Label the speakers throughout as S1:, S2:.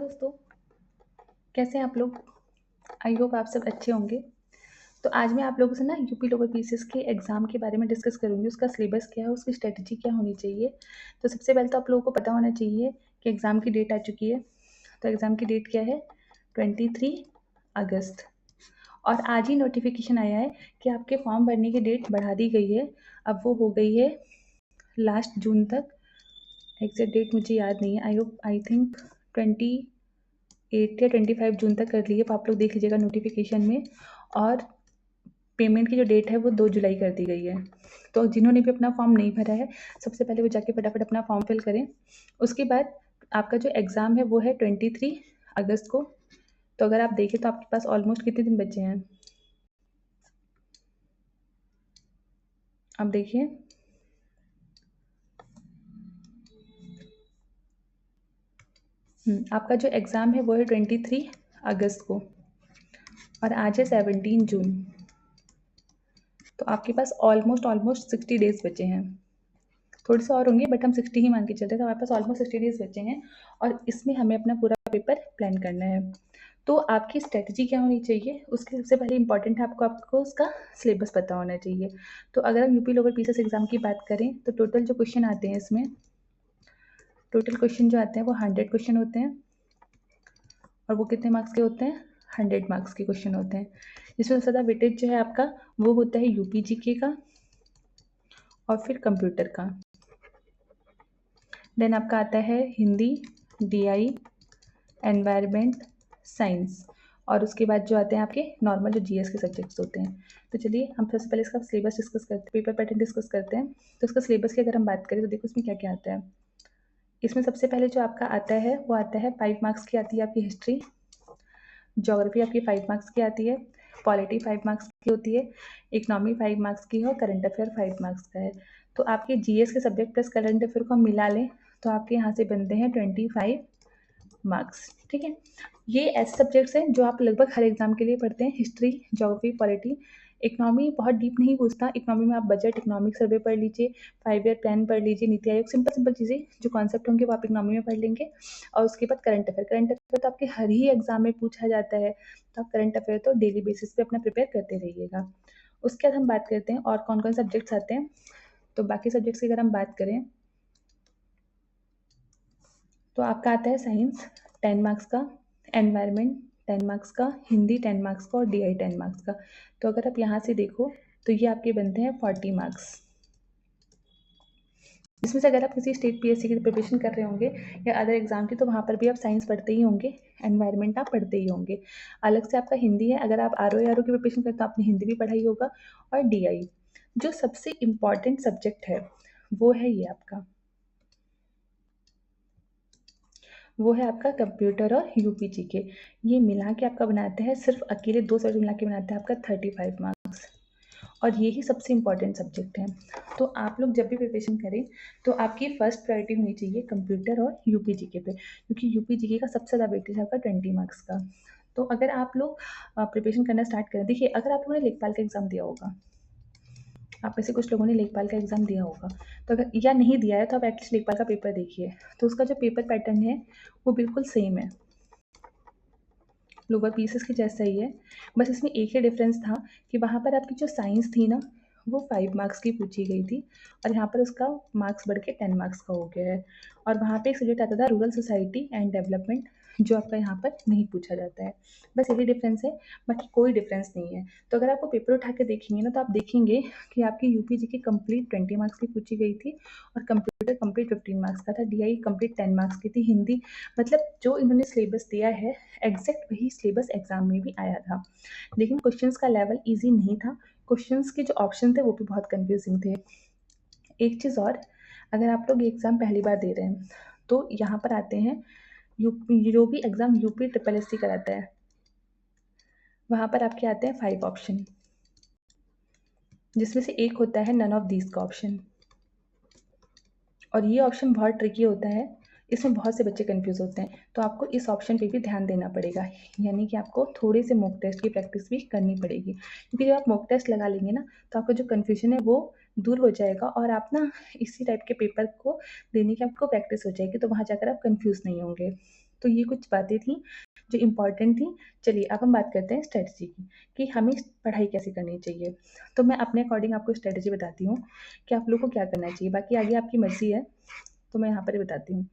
S1: दोस्तों, कैसे हैं आप लोग? आई होप आप सब अच्छे होंगे। तो आज मैं आप लोगों से ना यूपी लोअर पीसीएस के एग्ज़ाम के बारे में डिस्कस करूँगी। उसका सिलेबस क्या है, उसकी स्ट्रैटेजी क्या होनी चाहिए। तो सबसे पहले तो आप लोगों को पता होना चाहिए कि एग्ज़ाम की डेट आ चुकी है। तो एग्ज़ाम की डेट क्या है? 23 अगस्त। और आज ही नोटिफ़िकेशन आया है कि आपके फॉर्म भरने की डेट बढ़ा दी गई है। अब वो हो गई है लास्ट जून तक। एग्ज़ैक्ट डेट मुझे याद नहीं है। आई थिंक 28 या 25 जून तक कर ली है। तो आप लोग देख लीजिएगा नोटिफिकेशन में। और पेमेंट की जो डेट है वो 2 जुलाई कर दी गई है। तो जिन्होंने भी अपना फॉर्म नहीं भरा है, सबसे पहले वो जाके फटाफट अपना फॉर्म फिल करें। उसके बाद आपका जो एग्ज़ाम है वो है 23 अगस्त को। तो अगर आप देखें तो आपके पास ऑलमोस्ट कितने दिन बचे हैं? आप देखिए, आपका जो एग्ज़ाम है वो है 23 अगस्त को और आज है 17 जून। तो आपके पास ऑलमोस्ट 60 डेज़ बचे हैं। थोड़े से और होंगे बट हम 60 ही मान के चलते हैं। तो हमारे पास ऑलमोस्ट 60 डेज़ बचे हैं और इसमें हमें अपना पूरा पेपर प्लान करना है। तो आपकी स्ट्रैटेजी क्या होनी चाहिए? उसके सबसे पहले इम्पॉर्टेंट है आपको उसका सिलेबस पता होना चाहिए। तो अगर हम यूपी लोअर पीसीएस एग्ज़ाम की बात करें तो टोटल जो क्वेश्चन आते हैं इसमें, टोटल क्वेश्चन जो आते हैं वो 100 क्वेश्चन होते हैं। और वो कितने मार्क्स के होते हैं? 100 मार्क्स के क्वेश्चन होते हैं। जिसमें सबसे ज़्यादा वेटेज जो है आपका वो होता है यूपी जीके का और फिर कंप्यूटर का। देन आपका आता है हिंदी, डीआई, एनवायरनमेंट, साइंस और उसके बाद जो आते हैं आपके नॉर्मल जो जीएस के सब्जेक्ट्स होते हैं। तो चलिए हम सबसे पहले इसका सिलेबस डिस्कस करते हैं, पेपर पैटर्न डिस्कस करते हैं। तो इसका सिलेबस की अगर हम बात करें तो देखो इसमें क्या-क्या आता है। इसमें सबसे पहले जो आपका आता है वो आता है 5 मार्क्स की आती है आपकी हिस्ट्री, ज्योग्राफी आपकी 5 मार्क्स की आती है, पॉलिटी 5 मार्क्स की होती है, इकोनॉमी 5 मार्क्स की है और करंट अफेयर 5 मार्क्स का है। तो आपके जीएस के सब्जेक्ट प्लस करंट अफेयर को हम मिला लें तो आपके यहाँ से बनते हैं 25 मार्क्स। ठीक है, ये ऐसे सब्जेक्ट्स हैं जो आप लगभग हर एग्जाम के लिए पढ़ते हैं। History, geography, polity. इकोनॉमी बहुत डीप नहीं पूछता। इकोनॉमी में आप बजट, इकोनॉमिक सर्वे पढ़ लीजिए, 5 ईयर प्लान पढ़ लीजिए, नीति आयोग, सिंपल सिंपल चीज़ें जो कॉन्सेप्ट होंगे वो आप इकोनॉमी में पढ़ लेंगे। और उसके बाद करंट अफेयर तो आपके हर ही एग्जाम में पूछा जाता है। तो आप करंट अफेयर तो डेली बेसिस पे अपना प्रिपेयर करते रहिएगा। उसके बाद हम बात करते हैं और कौन कौन सब्जेक्ट्स आते हैं। तो बाकी सब्जेक्ट्स की अगर हम बात करें तो आपका आता है साइंस 10 मार्क्स का, एनवायरनमेंट 10 मार्क्स का, हिंदी 10 मार्क्स का और डीआई 10 मार्क्स का। तो अगर आप यहाँ से देखो तो ये आपके बनते हैं 40 मार्क्स। इसमें से अगर आप किसी स्टेट पीएससी की प्रिपरेशन कर रहे होंगे या अदर एग्जाम की तो वहाँ पर भी आप साइंस पढ़ते ही होंगे, एनवायरनमेंट आप पढ़ते ही होंगे। अलग से आपका हिंदी है, अगर आप आर की प्रिपरेशन करते हो आपने हिंदी भी पढ़ाई होगा। और डीआई जो सबसे इम्पॉर्टेंट सब्जेक्ट है वो है ये आपका, वो है आपका कंप्यूटर और यूपी जीके। ये मिला के आपका बनाते हैं, सिर्फ अकेले 2 सब्जेक्ट मिला के बनाते हैं आपका 35 मार्क्स। और ये ही सबसे इम्पॉर्टेंट सब्जेक्ट है। तो आप लोग जब भी प्रिपरेशन करें तो आपकी फर्स्ट प्रायोरिटी होनी चाहिए कंप्यूटर और यूपी जीके पे, क्योंकि यूपी जीके का सबसे ज़्यादा वेटेज है आपका 20 मार्क्स का। तो अगर आप लोग प्रिपरेशन करना स्टार्ट करें, देखिए अगर आप लोगों ने लेखपाल का एग्ज़ाम दिया होगा, आप में से कुछ लोगों ने लेखपाल का एग्ज़ाम दिया होगा, तो अगर या नहीं दिया है तो आप एटलीस्ट लेखपाल का पेपर देखिए। तो उसका जो पेपर पैटर्न है वो बिल्कुल सेम है, लोअर पीसेस के जैसा ही है। बस इसमें एक ही डिफरेंस था कि वहाँ पर आपकी जो साइंस थी ना वो 5 मार्क्स की पूछी गई थी और यहाँ पर उसका मार्क्स बढ़ के 10 मार्क्स का हो गया है। और वहाँ पे एक सब्जेक्ट आता था रूरल सोसाइटी एंड डेवलपमेंट, जो आपका यहाँ पर नहीं पूछा जाता है। बस यही डिफरेंस है, बाकी कोई डिफरेंस नहीं है। तो अगर आपको पेपर उठा के देखेंगे ना तो आप देखेंगे कि आपकी यूपी जी की कंप्लीट 20 मार्क्स की पूछी गई थी और कंप्यूटर कंप्लीट 15 मार्क्स का था, डीआई कंप्लीट 10 मार्क्स की थी, हिंदी मतलब जो इन्होंने सिलेबस दिया है एग्जैक्ट वही सिलेबस एग्जाम में भी आया था। लेकिन क्वेश्चंस का लेवल इजी नहीं था, क्वेश्चंस के जो ऑप्शन थे वो भी बहुत कंफ्यूजिंग थे। एक चीज़ और, अगर आप लोग एग्ज़ाम पहली बार दे रहे हैं तो यहाँ पर आते हैं यूपी, जो भी exam UP triple S C कराता है वहाँ पर आपके आते हैं 5 ऑप्शन, जिसमें से एक होता है नन ऑफ दीज का ऑप्शन। और ये ऑप्शन बहुत ट्रिकी होता है, इसमें बहुत से बच्चे कंफ्यूज होते हैं। तो आपको इस ऑप्शन पे भी ध्यान देना पड़ेगा, यानी कि आपको थोड़े से मॉक टेस्ट की प्रैक्टिस भी करनी पड़ेगी, क्योंकि जब आप मॉक टेस्ट लगा लेंगे ना तो आपका जो कन्फ्यूजन है वो दूर हो जाएगा और आप ना इसी टाइप के पेपर को देने की आपको प्रैक्टिस हो जाएगी, तो वहाँ जाकर आप कन्फ्यूज़ नहीं होंगे। तो ये कुछ बातें थी जो इम्पोर्टेंट थी। चलिए अब हम बात करते हैं स्ट्रेटजी की कि हमें पढ़ाई कैसे करनी चाहिए। तो मैं अपने अकॉर्डिंग आपको स्ट्रेटजी बताती हूँ कि आप लोग को क्या करना चाहिए, बाकी आगे आपकी मर्ज़ी है। तो मैं यहाँ पर ही बताती हूँ।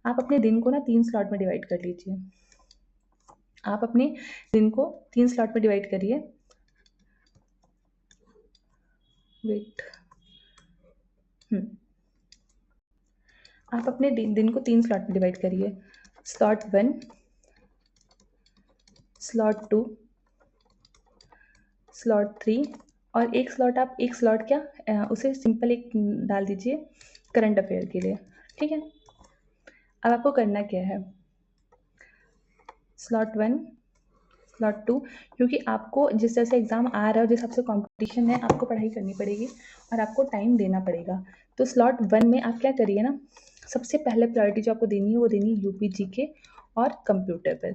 S1: आप अपने दिन को ना 3 स्लॉट में डिवाइड कर लीजिए। आप अपने दिन को 3 स्लॉट में डिवाइड करिए। वेट आप अपने दिन को 3 स्लॉट में डिवाइड करिए। स्लॉट 1, स्लॉट 2, स्लॉट 3 और एक स्लॉट क्या उसे सिंपल एक डाल दीजिए करंट अफेयर के लिए, ठीक है? अब आपको करना क्या है, स्लॉट 1, स्लॉट 2, क्योंकि आपको जिस तरह से एग्ज़ाम आ रहा है और जिस हिसाब से कॉम्पिटिशन है, आपको पढ़ाई करनी पड़ेगी और आपको टाइम देना पड़ेगा। तो स्लॉट 1 में आप क्या करिए ना, सबसे पहले प्रायोरिटी जो आपको देनी है वो देनी है यूपी जीके और कंप्यूटर पर।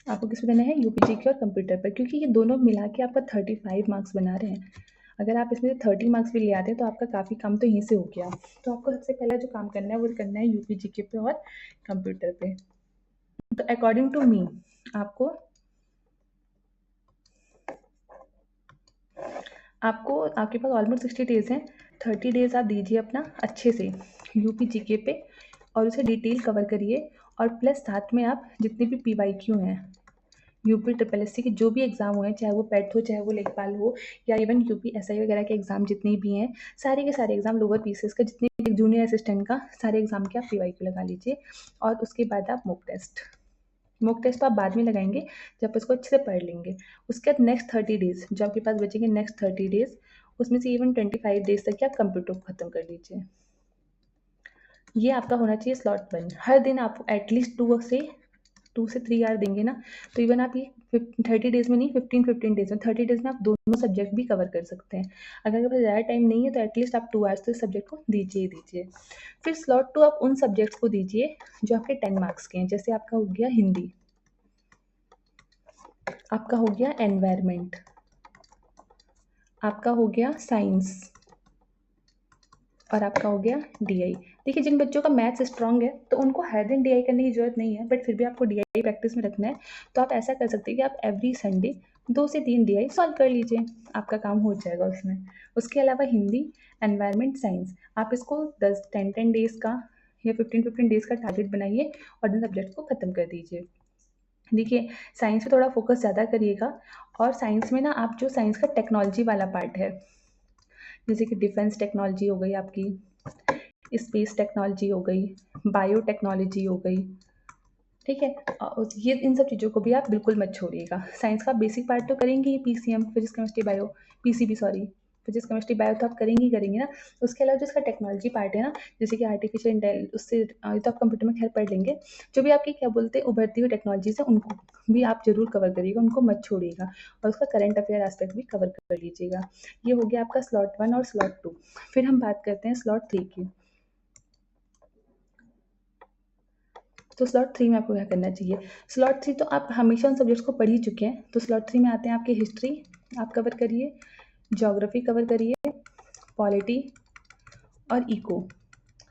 S1: आपको किस पे देना है, यूपी जीके और कंप्यूटर पर, क्योंकि ये दोनों मिला के आपका 35 मार्क्स बना रहे हैं। अगर आप इसमें से 30 मार्क्स भी ले आते हैं तो आपका काफ़ी काम तो यहीं से हो गया। तो आपको सबसे पहला जो काम करना है वो करना है यूपी जीके पे और कंप्यूटर पे। तो अकॉर्डिंग टू मी आपको आपके पास ऑलमोस्ट 60 डेज़ हैं। 30 डेज़ आप दीजिए अपना अच्छे से यूपी जीके पे और उसे डिटेल कवर करिए। और प्लस साथ में आप जितने भी पीवाईक्यू हैं, यूपी ट्रिपल एससी के जो भी एग्ज़ाम हुए हैं, चाहे वो पेट हो, चाहे वो लेखपाल हो, या इवन यूपी एसआई वगैरह के एग्ज़ाम जितने भी हैं, सारे के सारे एग्ज़ाम लोअर पीसीएस का जितने भी जूनियर असिस्टेंट का सारे एग्ज़ाम के आप पीवाईक्यू लगा लीजिए। और उसके बाद आप मॉक टेस्ट तो आप बाद में लगाएंगे जब आप इसको अच्छे से पढ़ लेंगे। उसके बाद नेक्स्ट 30 डेज़ जो आपके पास बचेंगे, नेक्स्ट 30 डेज़ उसमें से इवन 25 डेज़ तक की आप कंप्यूटर को ख़त्म कर लीजिए। ये आपका होना चाहिए स्लॉट 1। हर दिन आप एटलीस्ट 2 से 3 आवर देंगे ना, तो इवन आप ये 30 डेज़ में नहीं, 15 डेज़ में, 30 डेज़ में आप दोनों सब्जेक्ट भी कवर कर सकते हैं। अगर आपके पास ज़्यादा टाइम नहीं है तो एटलीस्ट आप 2 आवर्स तो इस सब्जेक्ट को दीजिए ही दीजिए। फिर स्लॉट 2 आप उन सब्जेक्ट्स को दीजिए जो आपके 10 मार्क्स के हैं। जैसे आपका हो गया हिंदी, आपका हो गया एनवायरनमेंट, आपका हो गया साइंस और आपका हो गया डीआई। देखिए जिन बच्चों का मैथ्स स्ट्रांग है तो उनको हर दिन डीआई करने की ज़रूरत नहीं है, बट फिर भी आपको डीआई प्रैक्टिस में रखना है। तो आप ऐसा कर सकते हैं कि आप एवरी संडे 2 से 3 डीआई सॉल्व कर लीजिए, आपका काम हो जाएगा उसमें। उसके अलावा हिंदी, एनवायरनमेंट, साइंस आप इसको 10-10 डेज़ का या 15 डेज़ का टारगेट बनाइए और इन सब्जेक्ट को ख़त्म कर दीजिए। देखिए साइंस पे थोड़ा फोकस ज़्यादा करिएगा। और साइंस में ना आप जो साइंस का टेक्नोलॉजी वाला पार्ट है, जैसे कि डिफेंस टेक्नोलॉजी हो गई आपकी, स्पेस टेक्नोलॉजी हो गई, बायो टेक्नोलॉजी हो गई, ठीक है? ये इन सब चीज़ों को भी आप बिल्कुल मत छोड़िएगा। साइंस का बेसिक पार्ट तो करेंगे ही, PCM physics chemistry bio, PCB sorry, physics chemistry bio तो आप करेंगे ही करेंगे ना। उसके अलावा जो इसका टेक्नोलॉजी पार्ट है ना, जैसे कि आर्टिफिशियल इंटेल, उससे ये तो आप कंप्यूटर में खैर पढ़ लेंगे। जो भी आपकी क्या बोलते हैं उभरती हुई टेक्नोलॉजीज़ है उनको भी आप ज़रूर कवर करिएगा, उनको मत छोड़िएगा। और उसका करंट अफेयर एस्पेक्ट भी कवर कर लीजिएगा। ये हो गया आपका स्लॉट 1 और स्लॉट 2। फिर हम बात करते हैं स्लॉट 3 की। तो स्लॉट 3 में आपको क्या करना चाहिए, स्लॉट 3 तो आप हमेशा उन सब्जेक्ट्स को पढ़ ही चुके हैं। तो स्लॉट 3 में आते हैं आपके हिस्ट्री आप कवर करिए, ज्योग्राफी कवर करिए, पॉलिटी और इको,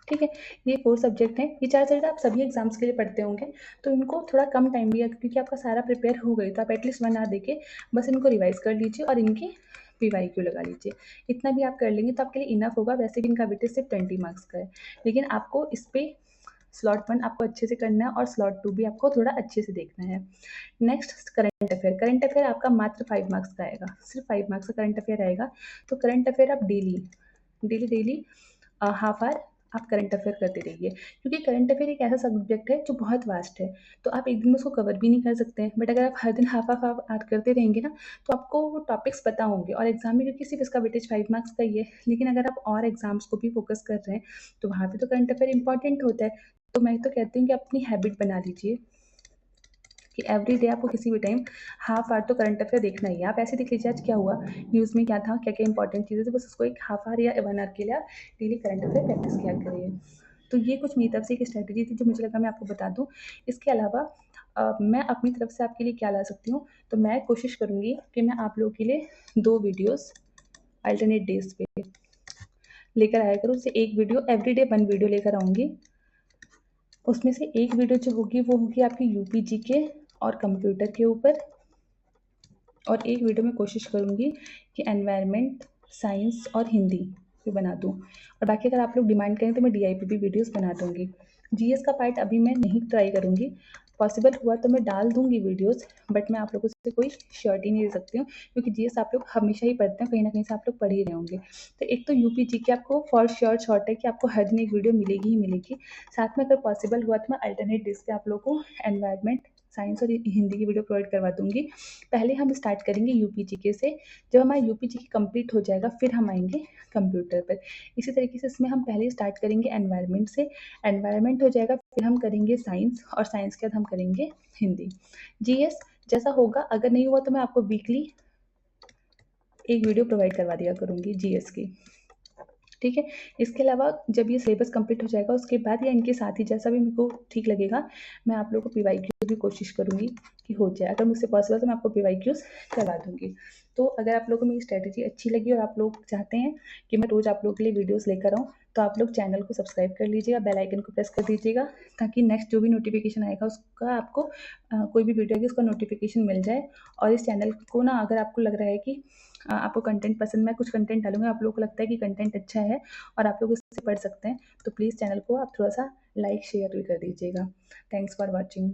S1: ठीक है? ये 4 सब्जेक्ट हैं। ये 4 सब्जेक्ट आप सभी एग्जाम्स के लिए पढ़ते होंगे, तो इनको थोड़ा कम टाइम भी है क्योंकि आपका सारा प्रिपेयर हो गई, तो आप एटलीस्ट 1 आवर देके बस इनको रिवाइज कर लीजिए और इनके पीवाईक्यू लगा लीजिए। इतना भी आप कर लेंगे तो आपके लिए इनफ होगा। वैसे भी इनका वेटेज सिर्फ 20 मार्क्स का है, लेकिन आपको इस पे स्लॉट 1 आपको अच्छे से करना है और स्लॉट 2 भी आपको थोड़ा अच्छे से देखना है। नेक्स्ट करंट अफेयर आपका मात्र 5 मार्क्स का आएगा, सिर्फ 5 मार्क्स का करंट अफेयर आएगा। तो करंट अफेयर आप डेली हाफ आवर आप करंट अफेयर करते रहिए, क्योंकि करंट अफेयर एक ऐसा सब्जेक्ट है जो बहुत वास्ट है। तो आप एक दिन में उसको कवर भी नहीं कर सकते हैं, बट अगर आप हर दिन हाफ हाफ आवर करते रहेंगे ना, तो आपको वो टॉपिक्स पता होंगे। और एग्जाम में क्योंकि सिर्फ इसका वेटेज 5 मार्क्स का ही है, लेकिन अगर आप और एग्जाम्स को भी फोकस कर रहे हैं तो वहाँ पे तो करंट अफेयर इंपॉर्टेंट होता है। तो मैं तो कहती हूँ कि अपनी हैबिट बना लीजिए कि एवरी डे आपको किसी भी टाइम हाफ आवर तो करंट अफेयर देखना ही है। आप ऐसे देख लीजिए आज क्या हुआ, न्यूज़ में क्या था, क्या क्या इंपॉर्टेंट चीज़ें थी, बस उसको एक हाफ आवर या 1 आवर के लिए आप डेली करंट अफेयर प्रैक्टिस किया करिए। तो ये कुछ मेरी तरफ से एक स्ट्रैटेजी थी जो मुझे लगा मैं आपको बता दूँ। इसके अलावा मैं अपनी तरफ से आपके लिए क्या ला सकती हूँ, तो मैं कोशिश करूँगी कि मैं आप लोगों के लिए 2 वीडियोज़ अल्टरनेट डेज़ पे लेकर आया करूँ। उससे एक वीडियो एवरी डे 1 वीडियो लेकर आऊँगी। उसमें से एक वीडियो जो होगी वो होगी आपकी यूपी जीके और कंप्यूटर के ऊपर, और एक वीडियो मैं कोशिश करूँगी कि एनवायरनमेंट, साइंस और हिंदी पे बना दूँ, और बाकी अगर आप लोग डिमांड करें तो मैं डीआईपी वीडियोस बना दूँगी। जीएस का पार्ट अभी मैं नहीं ट्राई करूँगी, पॉसिबल हुआ तो मैं डाल दूँगी वीडियोस, बट मैं आप लोगों से कोई श्योरिटी नहीं दे सकती हूँ, क्योंकि जीएस आप लोग हमेशा ही पढ़ते हैं, कहीं न कहीं से आप लोग पढ़ ही रहे होंगे। तो एक तो यूपी जीके आपको फॉर श्योर शॉर्ट है कि आपको हर दिन एक वीडियो मिलेगी ही मिलेगी। साथ में अगर पॉसिबल हुआ तो मैं अल्टरनेट डेज़ पे आप लोगों को एनवायरनमेंट, साइंस और हिंदी की वीडियो प्रोवाइड करवा दूँगी। पहले हम स्टार्ट करेंगे यूपी जीके से, जब हमारा यूपी जीके कंप्लीट हो जाएगा फिर हम आएँगे कंप्यूटर पर। इसी तरीके से इसमें हम पहले स्टार्ट करेंगे एनवायरनमेंट से, एनवायरनमेंट हो जाएगा फिर हम करेंगे साइंस, और साइंस के बाद हम करेंगे हिंदी। जीएस जैसा होगा, अगर नहीं हुआ तो मैं आपको वीकली एक वीडियो प्रोवाइड करवा दिया करूँगी जीएस की। ठीक है? इसके अलावा जब ये सिलेबस कंप्लीट हो जाएगा उसके बाद या इनके साथ ही जैसा भी मेरे को ठीक लगेगा, मैं आप लोगों को पीवाईक्यू भी कोशिश करूँगी कि हो जाए। अगर मुझसे पॉसिबल तो मैं आपको पीवाईक्यूज़ करवा दूँगी। तो अगर आप लोगों को मेरी स्ट्रैटेजी अच्छी लगी और आप लोग चाहते हैं कि मैं रोज़ आप लोगों के लिए वीडियोज़ लेकर आऊँ, तो आप लोग चैनल को सब्सक्राइब कर लीजिएगा, बेल आइकन को प्रेस कर दीजिएगा, ताकि नेक्स्ट जो भी नोटिफ़िकेशन आएगा उसका आपको कोई भी वीडियो आएगी उसका नोटिफ़िकेशन मिल जाए। और इस चैनल को ना, अगर आपको लग रहा है कि आपको कंटेंट पसंद, मैं कुछ कंटेंट डालूँगी, आप लोगों को लगता है कि कंटेंट अच्छा है और आप लोग इससे पढ़ सकते हैं, तो प्लीज़ चैनल को आप थोड़ा-सा लाइक, शेयर भी कर दीजिएगा। Thanks for watching.